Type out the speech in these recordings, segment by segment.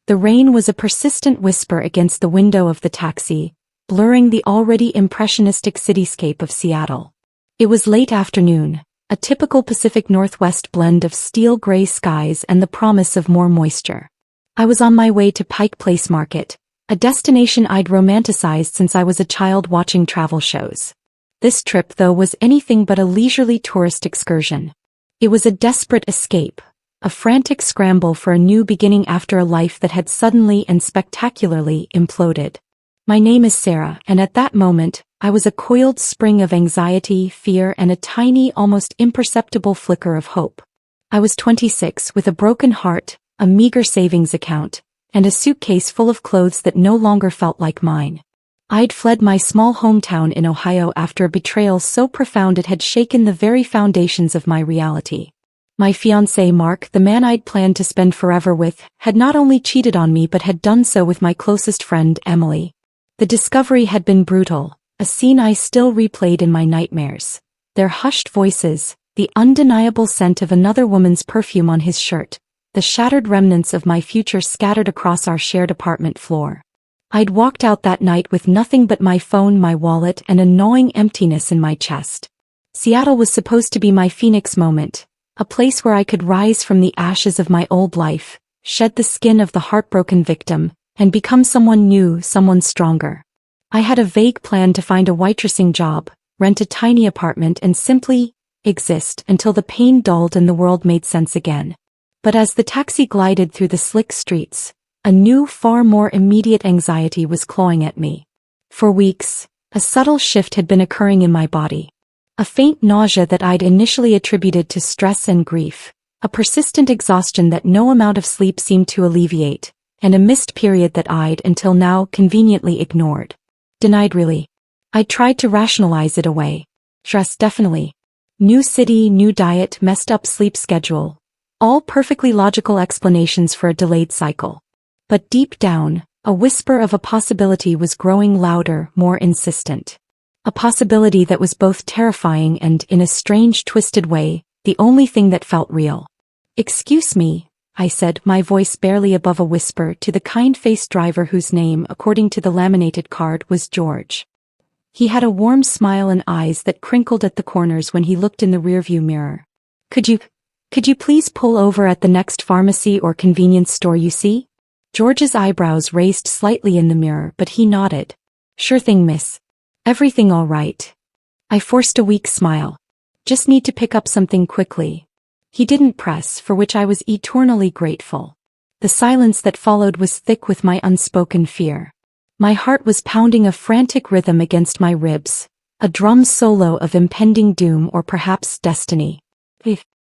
The rain was a persistent whisper against the window of the taxi, blurring the already impressionistic cityscape of Seattle. It was late afternoon, a typical Pacific Northwest blend of steel-gray skies and the promise of more moisture. I was on my way to Pike Place Market, a destination I'd romanticized since I was a child watching travel shows. This trip, though, was anything but a leisurely tourist excursion. It was a desperate escape, a frantic scramble for a new beginning after a life that had suddenly and spectacularly imploded. My name is Sarah, and at that moment, I was a coiled spring of anxiety, fear, and a tiny, almost imperceptible flicker of hope. I was 26, with a broken heart, a meager savings account, and a suitcase full of clothes that no longer felt like mine. I'd fled my small hometown in Ohio after a betrayal so profound it had shaken the very foundations of my reality. My fiancé Mark, the man I'd planned to spend forever with, had not only cheated on me but had done so with my closest friend, Emily. The discovery had been brutal, a scene I still replayed in my nightmares. Their hushed voices, the undeniable scent of another woman's perfume on his shirt, the shattered remnants of my future scattered across our shared apartment floor. I'd walked out that night with nothing but my phone, my wallet, and a gnawing emptiness in my chest. Seattle was supposed to be my phoenix moment, a place where I could rise from the ashes of my old life, shed the skin of the heartbroken victim, and become someone new, someone stronger. I had a vague plan to find a waitressing job, rent a tiny apartment, and simply exist until the pain dulled and the world made sense again. But as the taxi glided through the slick streets, a new, far more immediate anxiety was clawing at me. For weeks, a subtle shift had been occurring in my body. A faint nausea that I'd initially attributed to stress and grief, a persistent exhaustion that no amount of sleep seemed to alleviate, and a missed period that I'd, until now, conveniently ignored. Denied really. I tried to rationalize it away. Stress definitely. New city, new diet, messed up sleep schedule. All perfectly logical explanations for a delayed cycle. But deep down, a whisper of a possibility was growing louder, more insistent. A possibility that was both terrifying and, in a strange, twisted way, the only thing that felt real. "Excuse me," I said, my voice barely above a whisper, to the kind-faced driver whose name, according to the laminated card, was George. He had a warm smile and eyes that crinkled at the corners when he looked in the rearview mirror. Could you please pull over at the next pharmacy or convenience store you see?" George's eyebrows raised slightly in the mirror, but he nodded. "Sure thing, miss. Everything all right?" I forced a weak smile. "Just need to pick up something quickly." He didn't press, for which I was eternally grateful. The silence that followed was thick with my unspoken fear. My heart was pounding a frantic rhythm against my ribs, a drum solo of impending doom or perhaps destiny.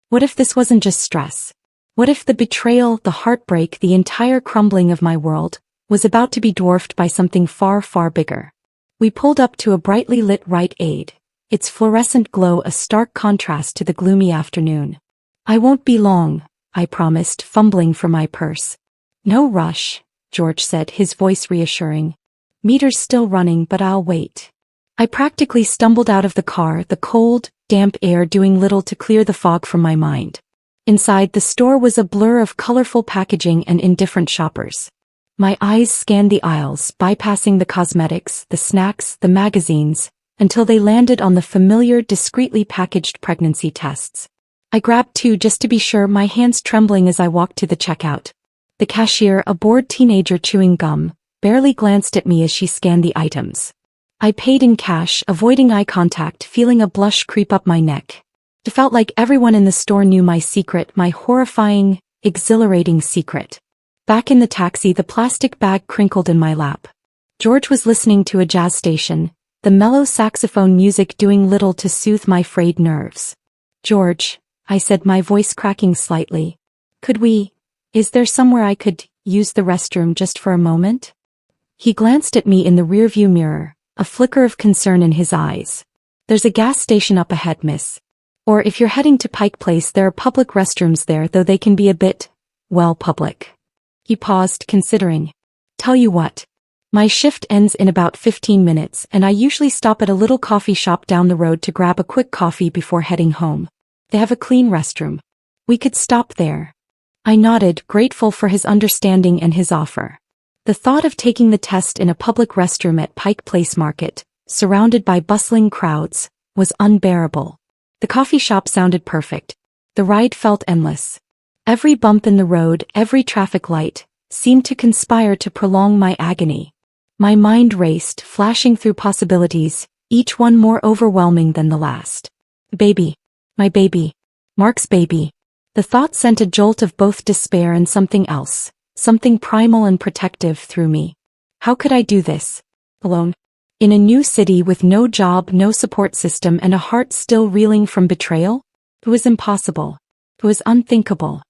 What if this wasn't just stress? What if the betrayal, the heartbreak, the entire crumbling of my world, was about to be dwarfed by something far, far bigger? We pulled up to a brightly lit Rite Aid, its fluorescent glow a stark contrast to the gloomy afternoon. "I won't be long," I promised, fumbling for my purse. "No rush," George said, his voice reassuring. "Meter's still running, but I'll wait." I practically stumbled out of the car, the cold, damp air doing little to clear the fog from my mind. Inside, the store was a blur of colorful packaging and indifferent shoppers. My eyes scanned the aisles, bypassing the cosmetics, the snacks, the magazines, until they landed on the familiar, discreetly packaged pregnancy tests. I grabbed two just to be sure, my hands trembling as I walked to the checkout. The cashier, a bored teenager chewing gum, barely glanced at me as she scanned the items. I paid in cash, avoiding eye contact, feeling a blush creep up my neck. It felt like everyone in the store knew my secret, my horrifying, exhilarating secret. Back in the taxi, the plastic bag crinkled in my lap. George was listening to a jazz station, the mellow saxophone music doing little to soothe my frayed nerves. "George," I said, my voice cracking slightly. Is there somewhere I could use the restroom just for a moment?" He glanced at me in the rearview mirror, a flicker of concern in his eyes. "There's a gas station up ahead, miss. Or if you're heading to Pike Place, there are public restrooms there, though they can be a bit, public." He paused, considering. "Tell you what. My shift ends in about 15 minutes, and I usually stop at a little coffee shop down the road to grab a quick coffee before heading home. They have a clean restroom. We could stop there." I nodded, grateful for his understanding and his offer. The thought of taking the test in a public restroom at Pike Place Market, surrounded by bustling crowds, was unbearable. The coffee shop sounded perfect. The ride felt endless. Every bump in the road, every traffic light, seemed to conspire to prolong my agony. My mind raced, flashing through possibilities, each one more overwhelming than the last. Baby. My baby. Mark's baby. The thought sent a jolt of both despair and something else, something primal and protective through me. How could I do this? Alone? In a new city with no job, no support system, and a heart still reeling from betrayal? It was impossible. It was unthinkable.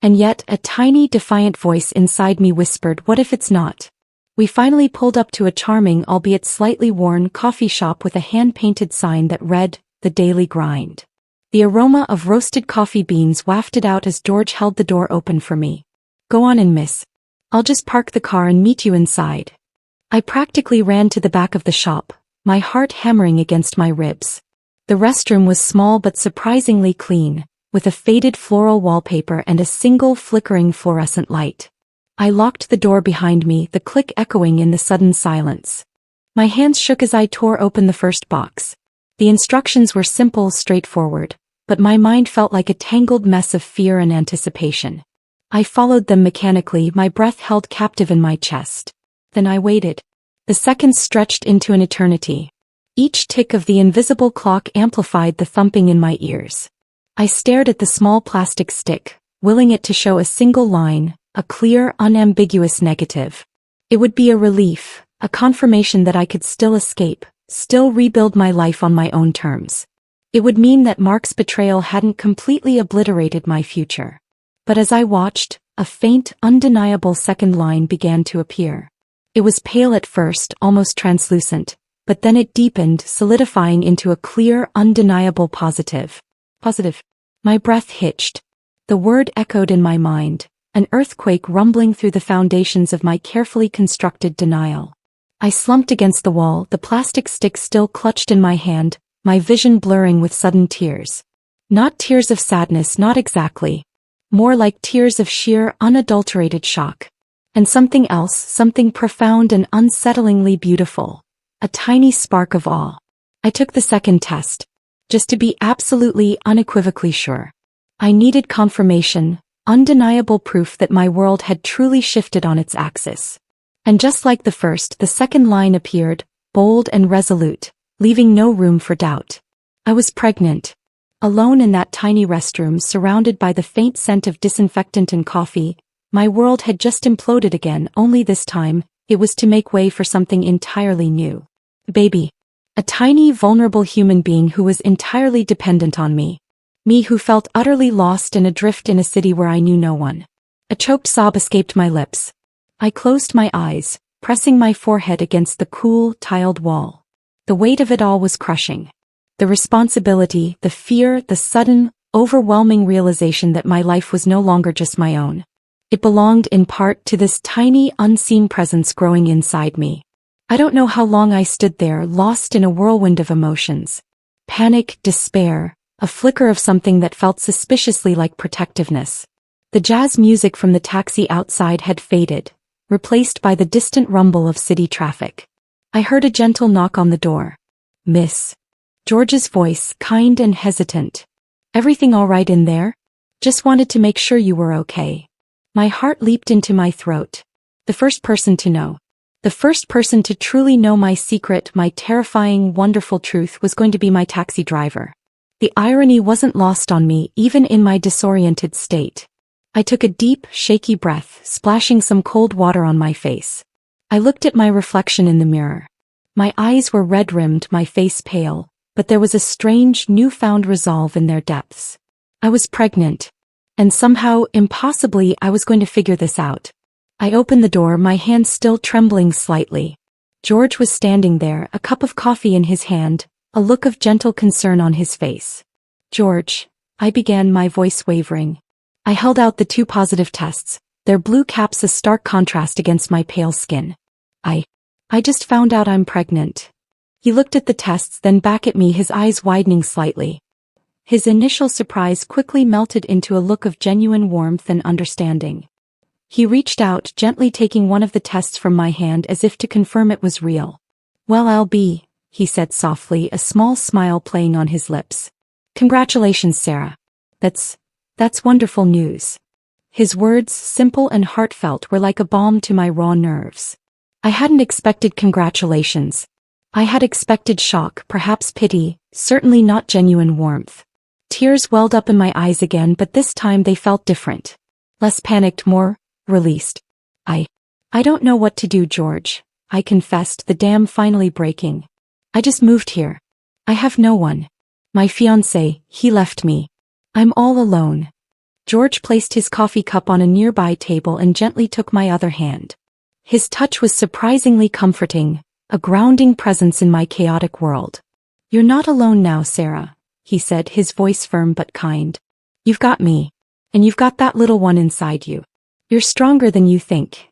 And yet, a tiny, defiant voice inside me whispered, what if it's not? We finally pulled up to a charming, albeit slightly worn, coffee shop with a hand-painted sign that read, The Daily Grind. The aroma of roasted coffee beans wafted out as George held the door open for me. Go on in, miss. I'll just park the car and meet you inside. I practically ran to the back of the shop, my heart hammering against my ribs. The restroom was small but surprisingly clean, with a faded floral wallpaper and a single flickering fluorescent light. I locked the door behind me, the click echoing in the sudden silence. My hands shook as I tore open the first box. The instructions were simple, straightforward, but my mind felt like a tangled mess of fear and anticipation. I followed them mechanically, my breath held captive in my chest. Then I waited. The seconds stretched into an eternity. Each tick of the invisible clock amplified the thumping in my ears. I stared at the small plastic stick, willing it to show a single line, a clear, unambiguous negative. It would be a relief, a confirmation that I could still escape, still rebuild my life on my own terms. It would mean that Mark's betrayal hadn't completely obliterated my future. But as I watched, a faint, undeniable second line began to appear. It was pale at first, almost translucent, but then it deepened, solidifying into a clear, undeniable positive. Positive. My breath hitched. The word echoed in my mind, an earthquake rumbling through the foundations of my carefully constructed denial. I slumped against the wall, the plastic stick still clutched in my hand, my vision blurring with sudden tears. Not tears of sadness, not exactly. More like tears of sheer, unadulterated shock. And something else, something profound and unsettlingly beautiful. A tiny spark of awe. I took the second test. Just to be absolutely, unequivocally sure. I needed confirmation, undeniable proof that my world had truly shifted on its axis. And just like the first, the second line appeared, bold and resolute, leaving no room for doubt. I was pregnant. Alone in that tiny restroom, surrounded by the faint scent of disinfectant and coffee, my world had just imploded again, only this time, it was to make way for something entirely new. Baby. A tiny, vulnerable human being who was entirely dependent on me. Me who felt utterly lost and adrift in a city where I knew no one. A choked sob escaped my lips. I closed my eyes, pressing my forehead against the cool, tiled wall. The weight of it all was crushing. The responsibility, the fear, the sudden, overwhelming realization that my life was no longer just my own. It belonged in part to this tiny, unseen presence growing inside me. I don't know how long I stood there, lost in a whirlwind of emotions. Panic, despair, a flicker of something that felt suspiciously like protectiveness. The jazz music from the taxi outside had faded, replaced by the distant rumble of city traffic. I heard a gentle knock on the door. Miss. George's voice, kind and hesitant. Everything all right in there? Just wanted to make sure you were okay. My heart leaped into my throat. The first person to know. The first person to truly know my secret, my terrifying, wonderful truth was going to be my taxi driver. The irony wasn't lost on me, even in my disoriented state. I took a deep, shaky breath, splashing some cold water on my face. I looked at my reflection in the mirror. My eyes were red-rimmed, my face pale, but there was a strange, newfound resolve in their depths. I was pregnant. And somehow, impossibly, I was going to figure this out. I opened the door, my hand still trembling slightly. George was standing there, a cup of coffee in his hand, a look of gentle concern on his face. George, I began, my voice wavering. I held out the 2 positive tests, their blue caps a stark contrast against my pale skin. I just found out I'm pregnant. He looked at the tests, then back at me, his eyes widening slightly. His initial surprise quickly melted into a look of genuine warmth and understanding. He reached out, gently taking one of the tests from my hand as if to confirm it was real. "Well, I'll be," he said softly, a small smile playing on his lips. "Congratulations, Sarah. That's wonderful news." His words, simple and heartfelt, were like a balm to my raw nerves. I hadn't expected congratulations. I had expected shock, perhaps pity, certainly not genuine warmth. Tears welled up in my eyes again, but this time they felt different. Less panicked, more released. I don't know what to do, George," I confessed, the dam finally breaking. "I just moved here. I have no one. My fiancé, he left me. I'm all alone." George placed his coffee cup on a nearby table and gently took my other hand. His touch was surprisingly comforting, a grounding presence in my chaotic world. "You're not alone now, Sarah," he said, his voice firm but kind. "You've got me. And you've got that little one inside you. You're stronger than you think."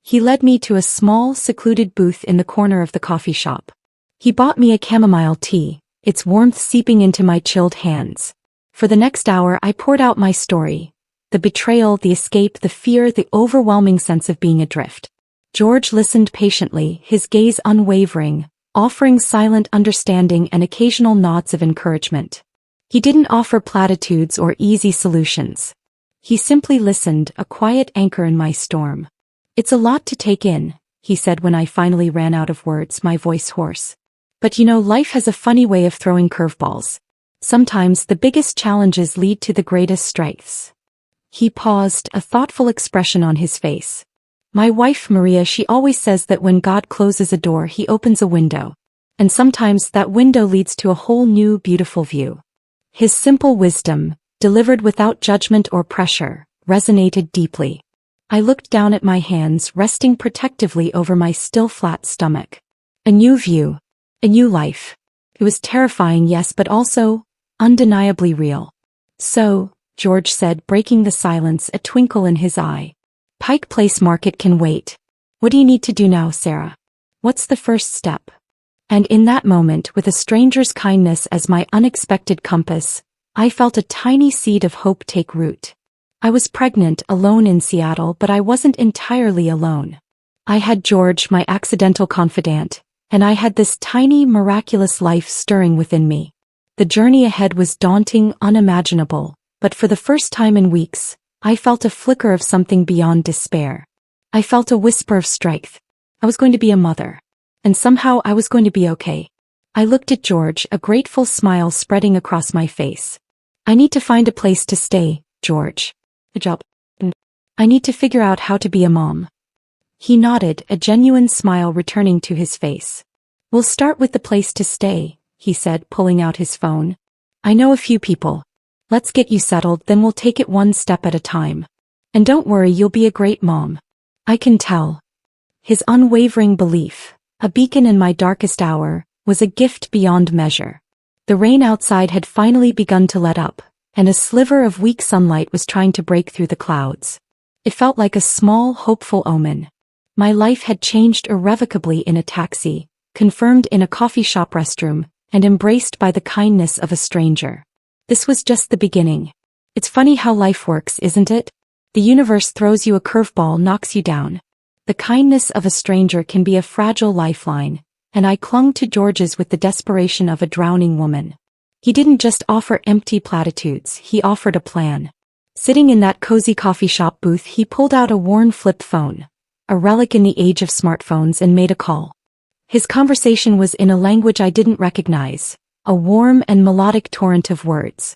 He led me to a small, secluded booth in the corner of the coffee shop. He bought me a chamomile tea, its warmth seeping into my chilled hands. For the next hour I poured out my story. The betrayal, the escape, the fear, the overwhelming sense of being adrift. George listened patiently, his gaze unwavering, offering silent understanding and occasional nods of encouragement. He didn't offer platitudes or easy solutions. He simply listened, a quiet anchor in my storm. "It's a lot to take in," he said when I finally ran out of words, my voice hoarse. "But life has a funny way of throwing curveballs. Sometimes the biggest challenges lead to the greatest strengths." He paused, a thoughtful expression on his face. "My wife Maria, she always says that when God closes a door, he opens a window. And sometimes that window leads to a whole new, beautiful view." His simple wisdom, delivered without judgment or pressure, resonated deeply. I looked down at my hands, resting protectively over my still flat stomach. A new view. A new life. It was terrifying, yes, but also undeniably real. "So," George said, breaking the silence, a twinkle in his eye. "Pike Place Market can wait. What do you need to do now, Sarah? What's the first step?" And in that moment, with a stranger's kindness as my unexpected compass, I felt a tiny seed of hope take root. I was pregnant, alone in Seattle, but I wasn't entirely alone. I had George, my accidental confidant, and I had this tiny, miraculous life stirring within me. The journey ahead was daunting, unimaginable, but for the first time in weeks, I felt a flicker of something beyond despair. I felt a whisper of strength. I was going to be a mother. And somehow I was going to be okay. I looked at George, a grateful smile spreading across my face. "I need to find a place to stay, George. A job. And I need to figure out how to be a mom." He nodded, a genuine smile returning to his face. "We'll start with the place to stay," he said, pulling out his phone. "I know a few people. Let's get you settled, then we'll take it one step at a time. And don't worry, you'll be a great mom. I can tell." His unwavering belief, a beacon in my darkest hour, was a gift beyond measure. The rain outside had finally begun to let up, and a sliver of weak sunlight was trying to break through the clouds. It felt like a small, hopeful omen. My life had changed irrevocably in a taxi, confirmed in a coffee shop restroom, and embraced by the kindness of a stranger. This was just the beginning. It's funny how life works, isn't it? The universe throws you a curveball, knocks you down. The kindness of a stranger can be a fragile lifeline, and I clung to George's with the desperation of a drowning woman. He didn't just offer empty platitudes, he offered a plan. Sitting in that cozy coffee shop booth, he pulled out a worn flip phone, a relic in the age of smartphones, and made a call. His conversation was in a language I didn't recognize, a warm and melodic torrent of words.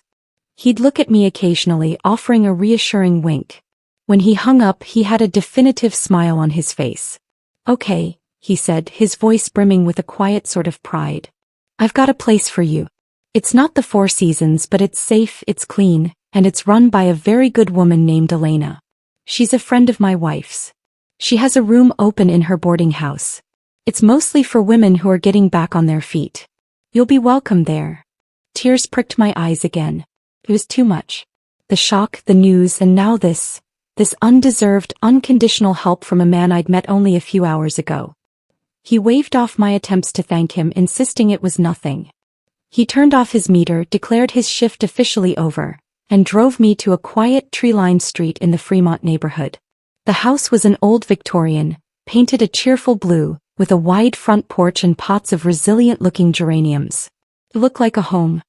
He'd look at me occasionally, offering a reassuring wink. When he hung up, he had a definitive smile on his face. "Okay," he said, his voice brimming with a quiet sort of pride. "I've got a place for you. It's not the Four Seasons, but it's safe, it's clean, and it's run by a very good woman named Elena. She's a friend of my wife's. She has a room open in her boarding house. It's mostly for women who are getting back on their feet. You'll be welcome there." Tears pricked my eyes again. It was too much. The shock, the news, and now this undeserved, unconditional help from a man I'd met only a few hours ago. He waved off my attempts to thank him, insisting it was nothing. He turned off his meter, declared his shift officially over, and drove me to a quiet tree-lined street in the Fremont neighborhood. The house was an old Victorian, painted a cheerful blue, with a wide front porch and pots of resilient-looking geraniums. It looked like a home.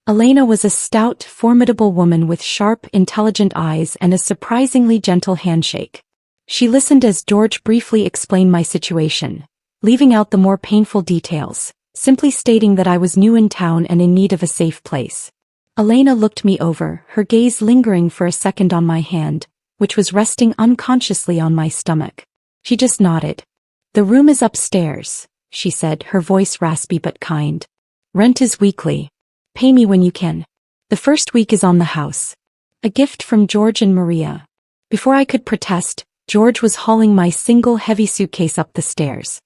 Elena was a stout, formidable woman with sharp, intelligent eyes and a surprisingly gentle handshake. She listened as George briefly explained my situation, leaving out the more painful details, simply stating that I was new in town and in need of a safe place. Elena looked me over, her gaze lingering for a second on my hand, which was resting unconsciously on my stomach. She just nodded. "The room is upstairs," she said, her voice raspy but kind. "Rent is weekly. Pay me when you can. The first week is on the house. A gift from George and Maria." Before I could protest, George was hauling my single heavy suitcase up the stairs.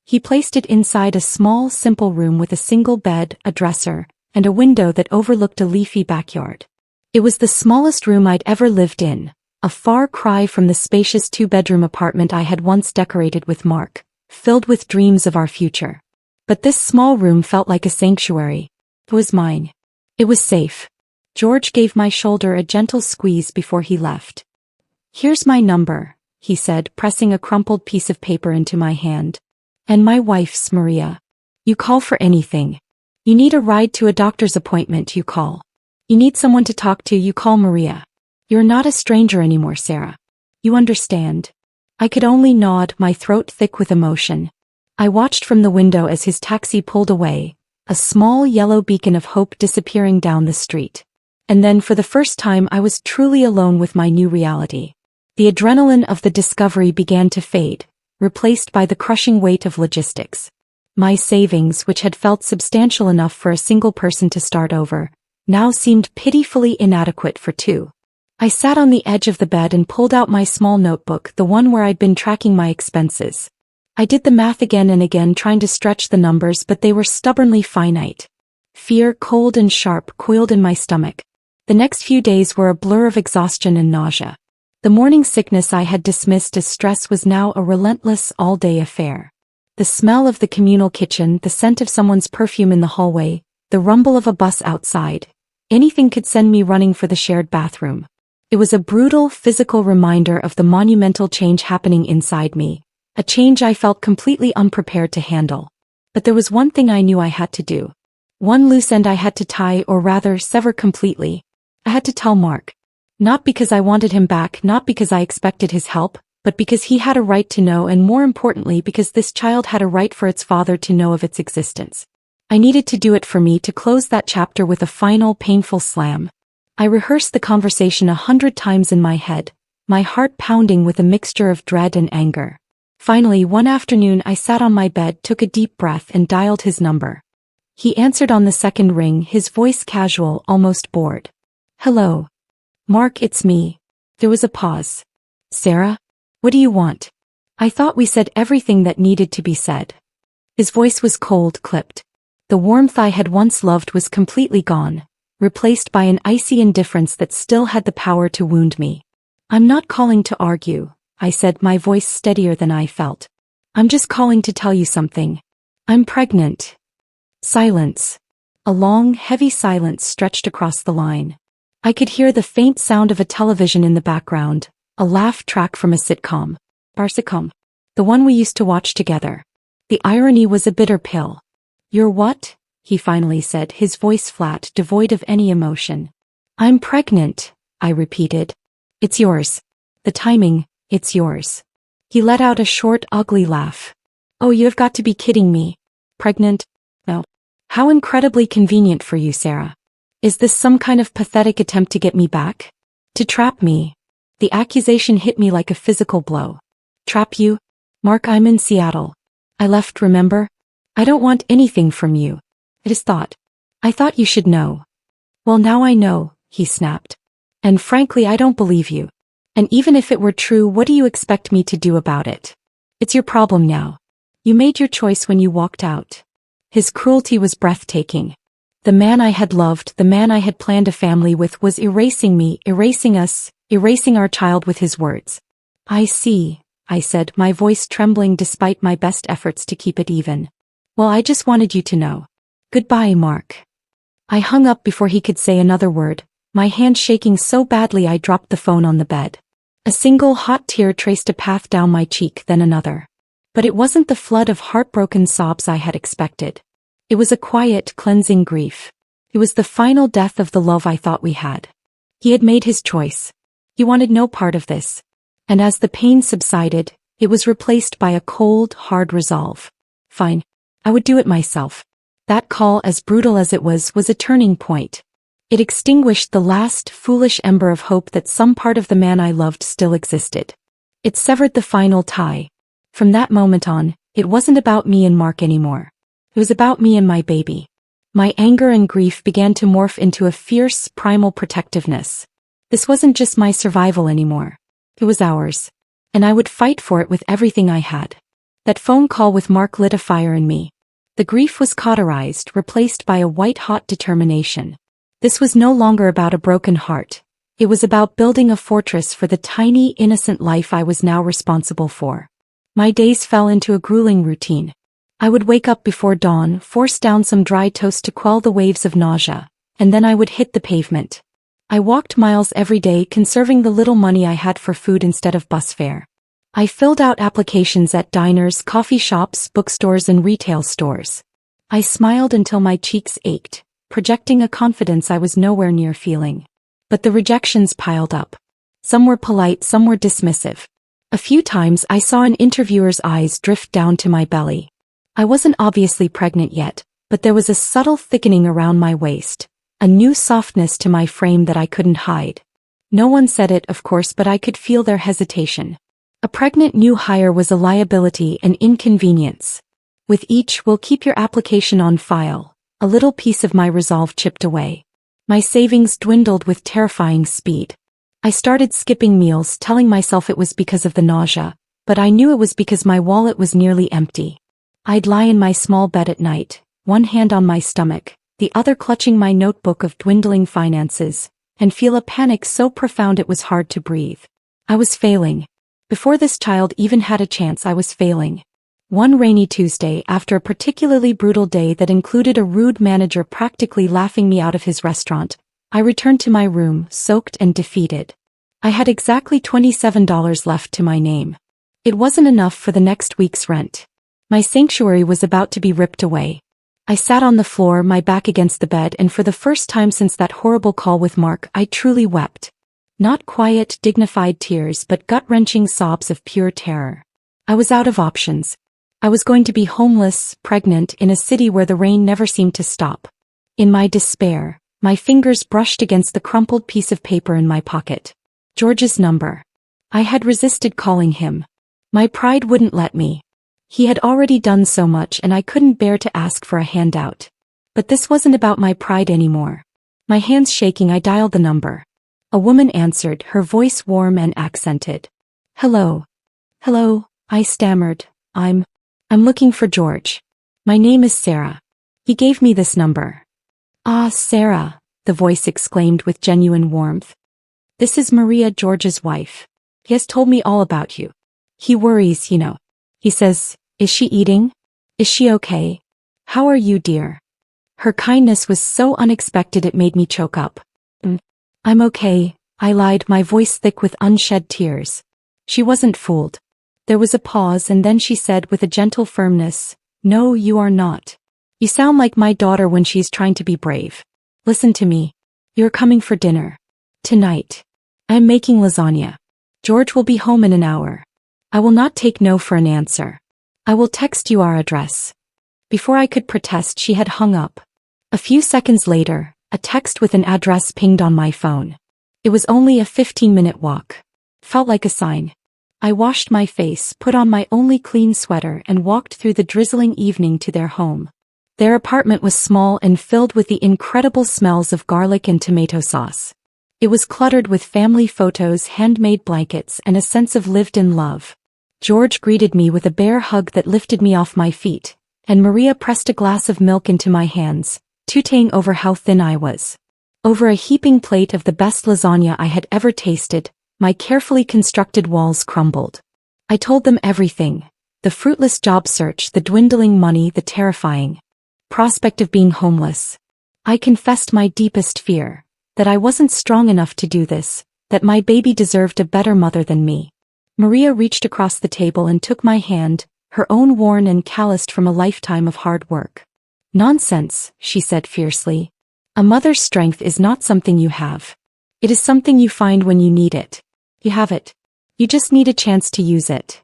He placed it inside a small, simple room with a single bed, a dresser, and a window that overlooked a leafy backyard. It was the smallest room I'd ever lived in, a far cry from the spacious two-bedroom apartment I had once decorated with Mark, filled with dreams of our future. But this small room felt like a sanctuary. It was mine. It was safe. George gave my shoulder a gentle squeeze before he left. "Here's my number," he said, pressing a crumpled piece of paper into my hand. "And my wife's, Maria. You call for anything. You need a ride to a doctor's appointment, you call. You need someone to talk to, you call Maria. You're not a stranger anymore, Sarah. You understand." I could only nod, my throat thick with emotion. I watched from the window as his taxi pulled away, a small yellow beacon of hope disappearing down the street. And then for the first time I was truly alone with my new reality. The adrenaline of the discovery began to fade, replaced by the crushing weight of logistics. My savings, which had felt substantial enough for a single person to start over, now seemed pitifully inadequate for two. I sat on the edge of the bed and pulled out my small notebook, the one where I'd been tracking my expenses. I did the math again and again, trying to stretch the numbers, but they were stubbornly finite. Fear, cold and sharp, coiled in my stomach. The next few days were a blur of exhaustion and nausea. The morning sickness I had dismissed as stress was now a relentless, all-day affair. The smell of the communal kitchen, the scent of someone's perfume in the hallway, the rumble of a bus outside. Anything could send me running for the shared bathroom. It was a brutal, physical reminder of the monumental change happening inside me, a change I felt completely unprepared to handle. But there was one thing I knew I had to do. One loose end I had to tie, or rather, sever completely. I had to tell Mark. Not because I wanted him back, not because I expected his help, but because he had a right to know, and more importantly because this child had a right for its father to know of its existence. I needed to do it for me, to close that chapter with a final, painful slam. I rehearsed the conversation 100 times in my head, my heart pounding with a mixture of dread and anger. Finally, one afternoon I sat on my bed, took a deep breath and dialed his number. He answered on the second ring, his voice casual, almost bored. "Hello. Mark, it's me." There was a pause. "Sarah? What do you want?" "I thought we said everything that needed to be said." His voice was cold, clipped. The warmth I had once loved was completely gone, replaced by an icy indifference that still had the power to wound me. "I'm not calling to argue," I said, my voice steadier than I felt. "I'm just calling to tell you something. I'm pregnant." Silence. A long, heavy silence stretched across the line. I could hear the faint sound of a television in the background, a laugh track from a sitcom. Barsicom. The one we used to watch together. The irony was a bitter pill. "You're what?" he finally said, his voice flat, devoid of any emotion. "I'm pregnant," I repeated. "It's yours. The timing, it's yours." He let out a short, ugly laugh. "Oh, you've got to be kidding me. Pregnant? No. How incredibly convenient for you, Sarah. Is this some kind of pathetic attempt to get me back? To trap me?" The accusation hit me like a physical blow. "Trap you? Mark, I'm in Seattle. I left, remember? I don't want anything from you. I thought you should know." "Well, now I know," he snapped. "And frankly, I don't believe you. And even if it were true, what do you expect me to do about it? It's your problem now. You made your choice when you walked out." His cruelty was breathtaking. The man I had loved, the man I had planned a family with, was erasing me, erasing us, erasing our child with his words. "I see," I said, my voice trembling despite my best efforts to keep it even. "Well, I just wanted you to know. Goodbye, Mark." I hung up before he could say another word, my hand shaking so badly I dropped the phone on the bed. A single hot tear traced a path down my cheek, then another. But it wasn't the flood of heartbroken sobs I had expected. It was a quiet, cleansing grief. It was the final death of the love I thought we had. He had made his choice. He wanted no part of this. And as the pain subsided, it was replaced by a cold, hard resolve. Fine. I would do it myself. That call, as brutal as it was a turning point. It extinguished the last foolish ember of hope that some part of the man I loved still existed. It severed the final tie. From that moment on, it wasn't about me and Mark anymore. It was about me and my baby. My anger and grief began to morph into a fierce, primal protectiveness. This wasn't just my survival anymore. It was ours. And I would fight for it with everything I had. That phone call with Mark lit a fire in me. The grief was cauterized, replaced by a white-hot determination. This was no longer about a broken heart. It was about building a fortress for the tiny, innocent life I was now responsible for. My days fell into a grueling routine. I would wake up before dawn, force down some dry toast to quell the waves of nausea, and then I would hit the pavement. I walked miles every day, conserving the little money I had for food instead of bus fare. I filled out applications at diners, coffee shops, bookstores, and retail stores. I smiled until my cheeks ached, projecting a confidence I was nowhere near feeling. But the rejections piled up. Some were polite, some were dismissive. A few times I saw an interviewer's eyes drift down to my belly. I wasn't obviously pregnant yet, but there was a subtle thickening around my waist, a new softness to my frame that I couldn't hide. No one said it, of course, but I could feel their hesitation. A pregnant new hire was a liability, an inconvenience. With each "we'll keep your application on file," a little piece of my resolve chipped away. My savings dwindled with terrifying speed. I started skipping meals, telling myself it was because of the nausea, but I knew it was because my wallet was nearly empty. I'd lie in my small bed at night, one hand on my stomach, the other clutching my notebook of dwindling finances, and feel a panic so profound it was hard to breathe. I was failing. Before this child even had a chance, I was failing. One rainy Tuesday, after a particularly brutal day that included a rude manager practically laughing me out of his restaurant, I returned to my room, soaked and defeated. I had exactly $27 left to my name. It wasn't enough for the next week's rent. My sanctuary was about to be ripped away. I sat on the floor, my back against the bed, and for the first time since that horrible call with Mark, I truly wept. Not quiet, dignified tears, but gut-wrenching sobs of pure terror. I was out of options. I was going to be homeless, pregnant, in a city where the rain never seemed to stop. In my despair, my fingers brushed against the crumpled piece of paper in my pocket. George's number. I had resisted calling him. My pride wouldn't let me. He had already done so much and I couldn't bear to ask for a handout. But this wasn't about my pride anymore. My hands shaking, I dialed the number. A woman answered, her voice warm and accented. "Hello." "Hello," I stammered. I'm looking for George. My name is Sarah. He gave me this number." "Ah, Sarah," the voice exclaimed with genuine warmth. "This is Maria, George's wife. He has told me all about you. He worries, you know. He says, is she eating? Is she okay? How are you, dear?" Her kindness was so unexpected it made me choke up. "I'm okay," I lied, my voice thick with unshed tears. She wasn't fooled. There was a pause and then she said with a gentle firmness, "No, you are not. You sound like my daughter when she's trying to be brave. Listen to me. You're coming for dinner. Tonight. I'm making lasagna. George will be home in an hour. I will not take no for an answer. I will text you our address." Before I could protest, she had hung up. A few seconds later, a text with an address pinged on my phone. It was only a 15-minute walk. Felt like a sign. I washed my face, put on my only clean sweater, and walked through the drizzling evening to their home. Their apartment was small and filled with the incredible smells of garlic and tomato sauce. It was cluttered with family photos, handmade blankets, and a sense of lived-in love. George greeted me with a bear hug that lifted me off my feet, and Maria pressed a glass of milk into my hands, tooting over how thin I was. Over a heaping plate of the best lasagna I had ever tasted, my carefully constructed walls crumbled. I told them everything. The fruitless job search, the dwindling money, the terrifying prospect of being homeless. I confessed my deepest fear, that I wasn't strong enough to do this, that my baby deserved a better mother than me. Maria reached across the table and took my hand, her own worn and calloused from a lifetime of hard work. Nonsense, she said fiercely. A mother's strength is not something you have. It is something you find when you need it. You have it. You just need a chance to use it.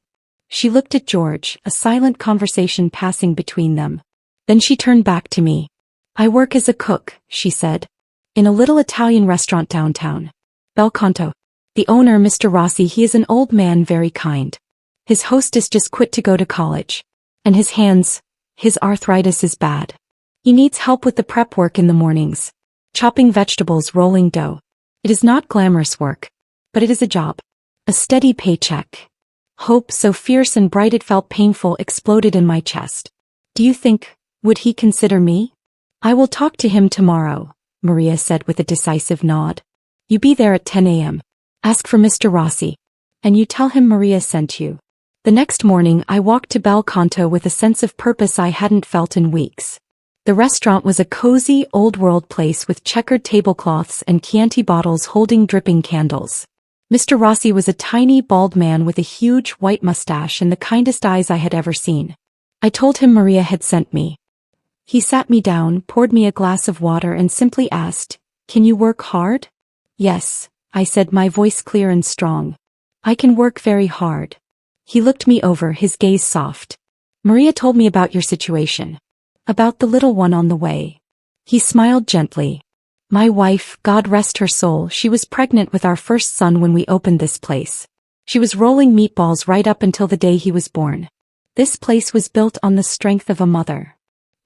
She looked at George, a silent conversation passing between them. Then she turned back to me. I work as a cook, she said, in a little Italian restaurant downtown. Bel Canto. The owner, Mr. Rossi, he is an old man, very kind. His hostess just quit to go to college. And his arthritis is bad. He needs help with the prep work in the mornings. Chopping vegetables, rolling dough. It is not glamorous work. But it is a job. A steady paycheck. Hope, so fierce and bright it felt painful, exploded in my chest. Do you think, would he consider me? I will talk to him tomorrow, Maria said with a decisive nod. You be there at 10 a.m. Ask for Mr. Rossi. And you tell him Maria sent you. The next morning I walked to Bel Canto with a sense of purpose I hadn't felt in weeks. The restaurant was a cozy, old-world place with checkered tablecloths and Chianti bottles holding dripping candles. Mr. Rossi was a tiny, bald man with a huge, white mustache and the kindest eyes I had ever seen. I told him Maria had sent me. He sat me down, poured me a glass of water and simply asked, "Can you work hard?" "Yes," I said, my voice clear and strong. "I can work very hard." He looked me over, his gaze soft. "Maria told me about your situation. About the little one on the way." He smiled gently. "My wife, God rest her soul, she was pregnant with our first son when we opened this place. She was rolling meatballs right up until the day he was born. This place was built on the strength of a mother."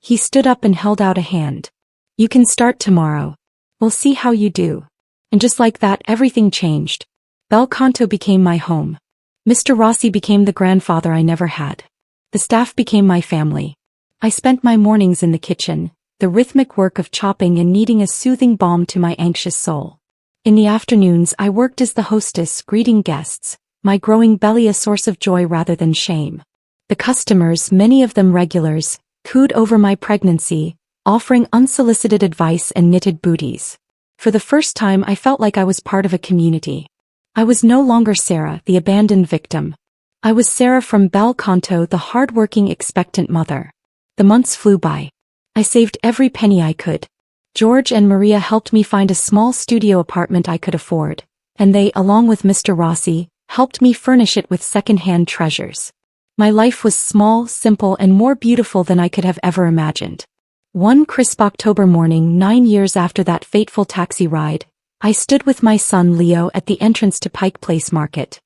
He stood up and held out a hand. "You can start tomorrow. We'll see how you do." And just like that, everything changed. Bel Canto became my home. Mr. Rossi became the grandfather I never had. The staff became my family. I spent my mornings in the kitchen, the rhythmic work of chopping and kneading a soothing balm to my anxious soul. In the afternoons I worked as the hostess, greeting guests, my growing belly a source of joy rather than shame. The customers, many of them regulars, cooed over my pregnancy, offering unsolicited advice and knitted booties. For the first time I felt like I was part of a community. I was no longer Sarah, the abandoned victim. I was Sarah from Bel Canto, the hard-working, expectant mother. The months flew by. I saved every penny I could. George and Maria helped me find a small studio apartment I could afford, and they, along with Mr. Rossi, helped me furnish it with second-hand treasures. My life was small, simple, and more beautiful than I could have ever imagined. One crisp October morning, 9 years after that fateful taxi ride, I stood with my son Leo at the entrance to Pike Place Market.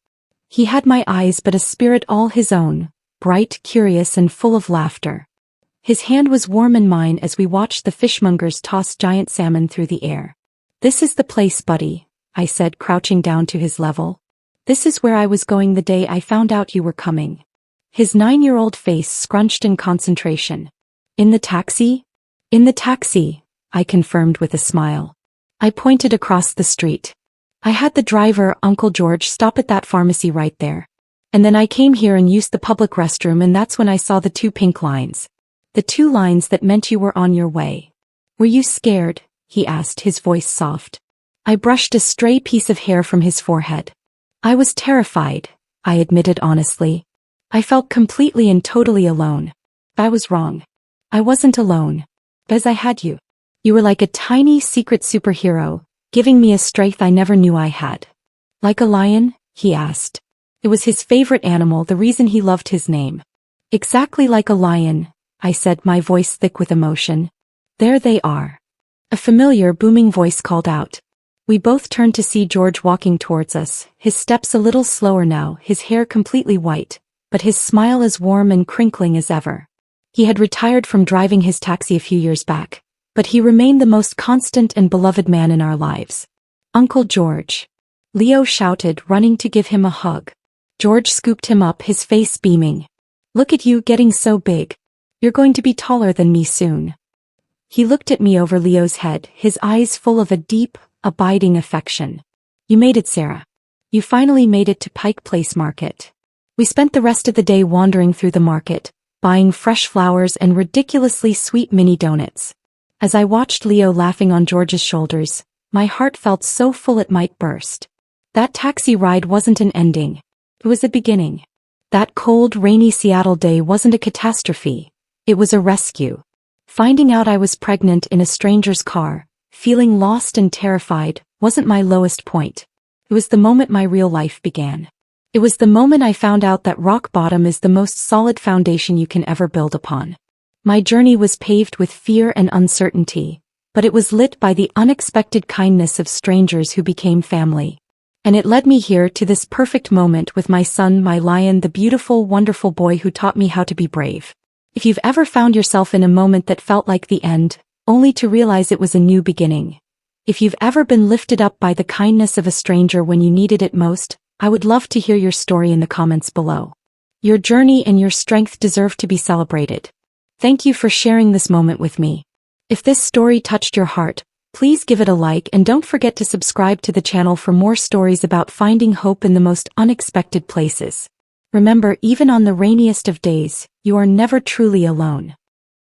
He had my eyes but a spirit all his own, bright, curious, and full of laughter. His hand was warm in mine as we watched the fishmongers toss giant salmon through the air. "This is the place, buddy," I said, crouching down to his level. "This is where I was going the day I found out you were coming." His 9-year-old face scrunched in concentration. "In the taxi?" "In the taxi," I confirmed with a smile. I pointed across the street. "I had the driver, Uncle George, stop at that pharmacy right there. And then I came here and used the public restroom, and that's when I saw the 2 pink lines. The 2 lines that meant you were on your way." "Were you scared?" he asked, his voice soft. I brushed a stray piece of hair from his forehead. "I was terrified," I admitted honestly. "I felt completely and totally alone. I was wrong. I wasn't alone. Because I had you. You were like a tiny secret superhero, giving me a strength I never knew I had." "Like a lion?" he asked. It was his favorite animal, the reason he loved his name. "Exactly like a lion," I said, my voice thick with emotion. "There they are." A familiar, booming voice called out. We both turned to see George walking towards us, his steps a little slower now, his hair completely white, but his smile as warm and crinkling as ever. He had retired from driving his taxi a few years back, but he remained the most constant and beloved man in our lives. "Uncle George!" Leo shouted, running to give him a hug. George scooped him up, his face beaming. "Look at you, getting so big. You're going to be taller than me soon." He looked at me over Leo's head, his eyes full of a deep, abiding affection. "You made it, Sarah. You finally made it to Pike Place Market." We spent the rest of the day wandering through the market, buying fresh flowers and ridiculously sweet mini donuts. As I watched Leo laughing on George's shoulders, my heart felt so full it might burst. That taxi ride wasn't an ending. It was a beginning. That cold, rainy Seattle day wasn't a catastrophe. It was a rescue. Finding out I was pregnant in a stranger's car, feeling lost and terrified, wasn't my lowest point. It was the moment my real life began. It was the moment I found out that rock bottom is the most solid foundation you can ever build upon. My journey was paved with fear and uncertainty, but it was lit by the unexpected kindness of strangers who became family. And it led me here to this perfect moment with my son, my lion, the beautiful, wonderful boy who taught me how to be brave. If you've ever found yourself in a moment that felt like the end, only to realize it was a new beginning. If you've ever been lifted up by the kindness of a stranger when you needed it most, I would love to hear your story in the comments below. Your journey and your strength deserve to be celebrated. Thank you for sharing this moment with me. If this story touched your heart, please give it a like and don't forget to subscribe to the channel for more stories about finding hope in the most unexpected places. Remember, even on the rainiest of days, you are never truly alone.